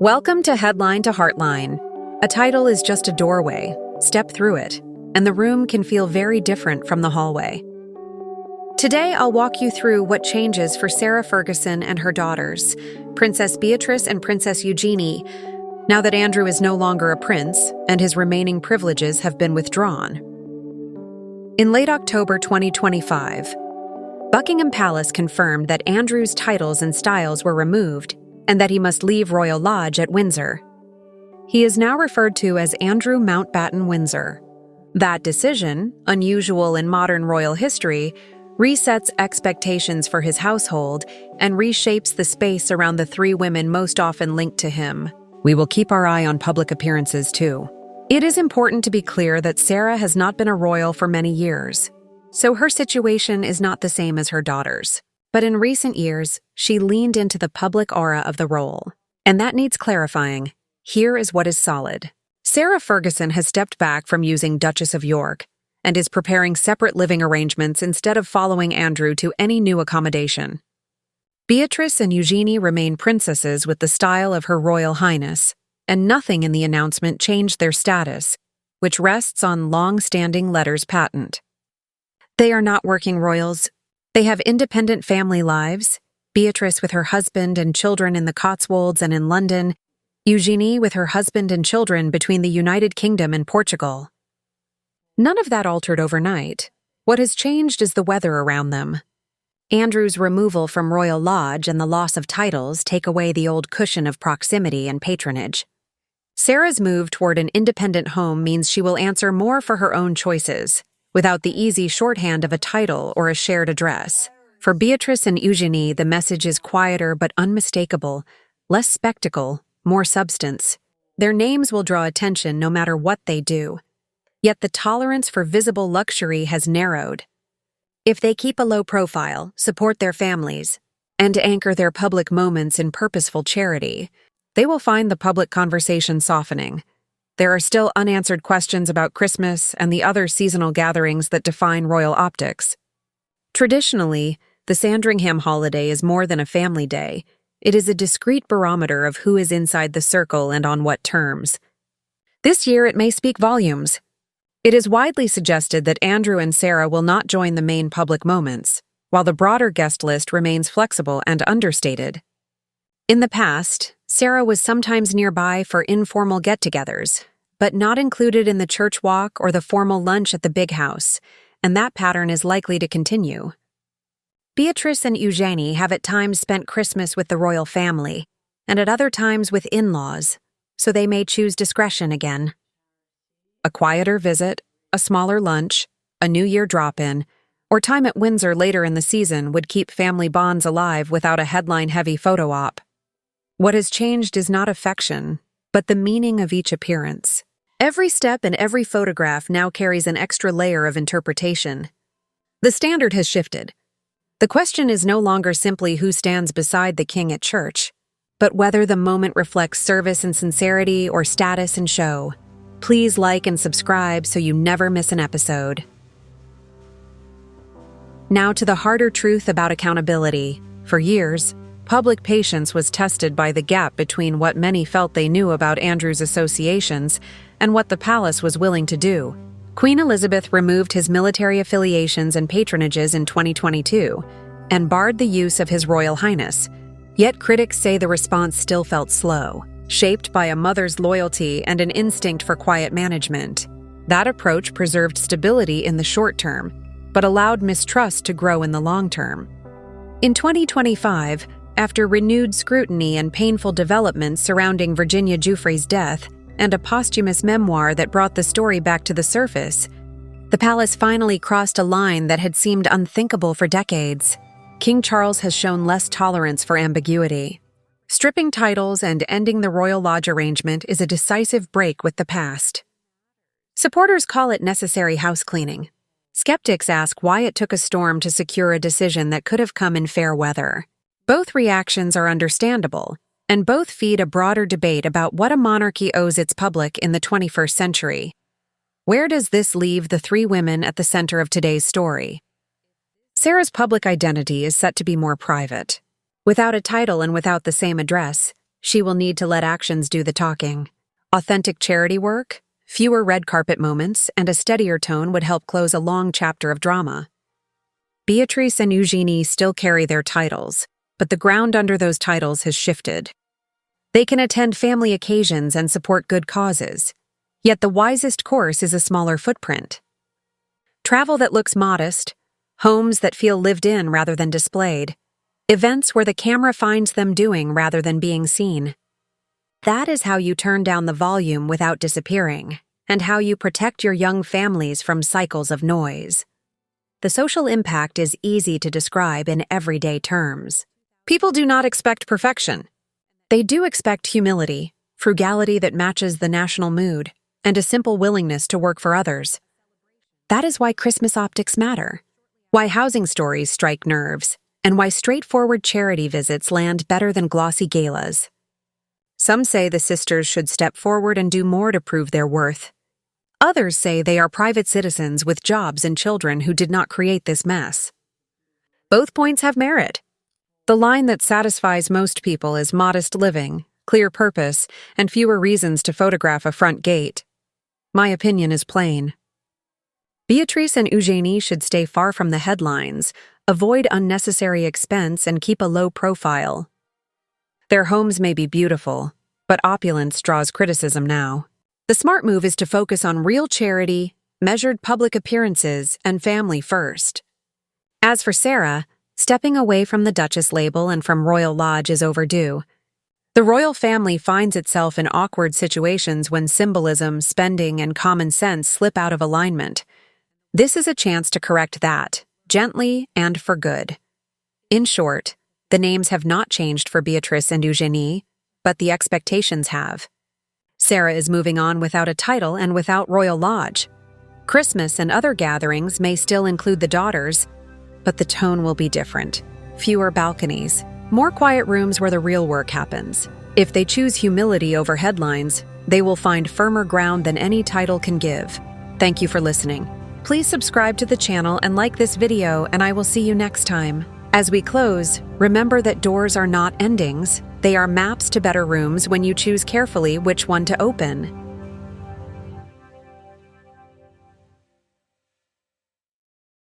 Welcome to Headline to Heartline. A title is just a doorway. Step through it, and the room can feel very different from the hallway. Today, I'll walk you through what changes for Sarah Ferguson and her daughters, Princess Beatrice and Princess Eugenie, now that Andrew is no longer a prince and his remaining privileges have been withdrawn. In late October 2025, Buckingham Palace confirmed that Andrew's titles and styles were removed and that he must leave Royal Lodge at Windsor. He is now referred to as Andrew Mountbatten Windsor. That decision, unusual in modern royal history, resets expectations for his household and reshapes the space around the three women most often linked to him. We will keep our eye on public appearances too. It is important to be clear that Sarah has not been a royal for many years, so her situation is not the same as her daughters. But in recent years, she leaned into the public aura of the role. And that needs clarifying. Here is what is solid. Sarah Ferguson has stepped back from using Duchess of York and is preparing separate living arrangements instead of following Andrew to any new accommodation. Beatrice and Eugenie remain princesses with the style of Her Royal Highness, and nothing in the announcement changed their status, which rests on long-standing letters patent. They are not working royals. They have independent family lives, Beatrice with her husband and children in the Cotswolds and in London, Eugenie with her husband and children between the United Kingdom and Portugal. None of that altered overnight. What has changed is the weather around them. Andrew's removal from Royal Lodge and the loss of titles take away the old cushion of proximity and patronage. Sarah's move toward an independent home means she will answer more for her own choices, without the easy shorthand of a title or a shared address. For Beatrice and Eugenie, the message is quieter but unmistakable, less spectacle, more substance. Their names will draw attention no matter what they do. Yet the tolerance for visible luxury has narrowed. If they keep a low profile, support their families, and anchor their public moments in purposeful charity, they will find the public conversation softening. There are still unanswered questions about Christmas and the other seasonal gatherings that define royal optics. Traditionally, the Sandringham holiday is more than a family day. It is a discrete barometer of who is inside the circle and on what terms. This year, it may speak volumes. It is widely suggested that Andrew and Sarah will not join the main public moments, while the broader guest list remains flexible and understated. In the past, Sarah was sometimes nearby for informal get-togethers, but not included in the church walk or the formal lunch at the big house, and that pattern is likely to continue. Beatrice and Eugenie have at times spent Christmas with the royal family, and at other times with in-laws, so they may choose discretion again. A quieter visit, a smaller lunch, a New Year drop-in, or time at Windsor later in the season would keep family bonds alive without a headline-heavy photo op. What has changed is not affection, but the meaning of each appearance. Every step and every photograph now carries an extra layer of interpretation. The standard has shifted. The question is no longer simply who stands beside the king at church, but whether the moment reflects service and sincerity or status and show. Please like and subscribe so you never miss an episode. Now to the harder truth about accountability. For years, public patience was tested by the gap between what many felt they knew about Andrew's associations and what the palace was willing to do. Queen Elizabeth removed his military affiliations and patronages in 2022 and barred the use of His Royal Highness. Yet critics say the response still felt slow, shaped by a mother's loyalty and an instinct for quiet management. That approach preserved stability in the short term, but allowed mistrust to grow in the long term. In 2025, after renewed scrutiny and painful developments surrounding Virginia Giuffre's death and a posthumous memoir that brought the story back to the surface, the palace finally crossed a line that had seemed unthinkable for decades. King Charles has shown less tolerance for ambiguity. Stripping titles and ending the Royal Lodge arrangement is a decisive break with the past. Supporters call it necessary house cleaning. Skeptics ask why it took a storm to secure a decision that could have come in fair weather. Both reactions are understandable, and both feed a broader debate about what a monarchy owes its public in the 21st century. Where does this leave the three women at the center of today's story? Sarah's public identity is set to be more private. Without a title and without the same address, She will need to let actions do the talking. Authentic charity work, fewer red carpet moments, and a steadier tone would help close a long chapter of drama. Beatrice and Eugenie still carry their titles, but the ground under those titles has shifted. They can attend family occasions and support good causes, yet the wisest course is a smaller footprint. Travel that looks modest, homes that feel lived in rather than displayed, events where the camera finds them doing rather than being seen. That is how you turn down the volume without disappearing, and how you protect your young families from cycles of noise. The social impact is easy to describe in everyday terms. People do not expect perfection. They do expect humility, frugality that matches the national mood, and a simple willingness to work for others. That is why Christmas optics matter, why housing stories strike nerves, and why straightforward charity visits land better than glossy galas. Some say the sisters should step forward and do more to prove their worth. Others say they are private citizens with jobs and children who did not create this mess. Both points have merit. The line that satisfies most people is modest living, clear purpose, and fewer reasons to photograph a front gate. My opinion is plain. Beatrice and Eugenie should stay far from the headlines, avoid unnecessary expense, and keep a low profile. Their homes may be beautiful, but opulence draws criticism now. The smart move is to focus on real charity, measured public appearances, and family first. As for Sarah, stepping away from the Duchess label and from Royal Lodge is overdue. The royal family finds itself in awkward situations when symbolism, spending, and common sense slip out of alignment. This is a chance to correct that, gently and for good. In short, the names have not changed for Beatrice and Eugenie, but the expectations have. Sarah is moving on without a title and without Royal Lodge. Christmas and other gatherings may still include the daughters, but the tone will be different. Fewer balconies, more quiet rooms where the real work happens. If they choose humility over headlines, they will find firmer ground than any title can give. Thank you for listening. Please subscribe to the channel and like this video, and I will see you next time. As we close, remember that doors are not endings. They are maps to better rooms when you choose carefully which one to open.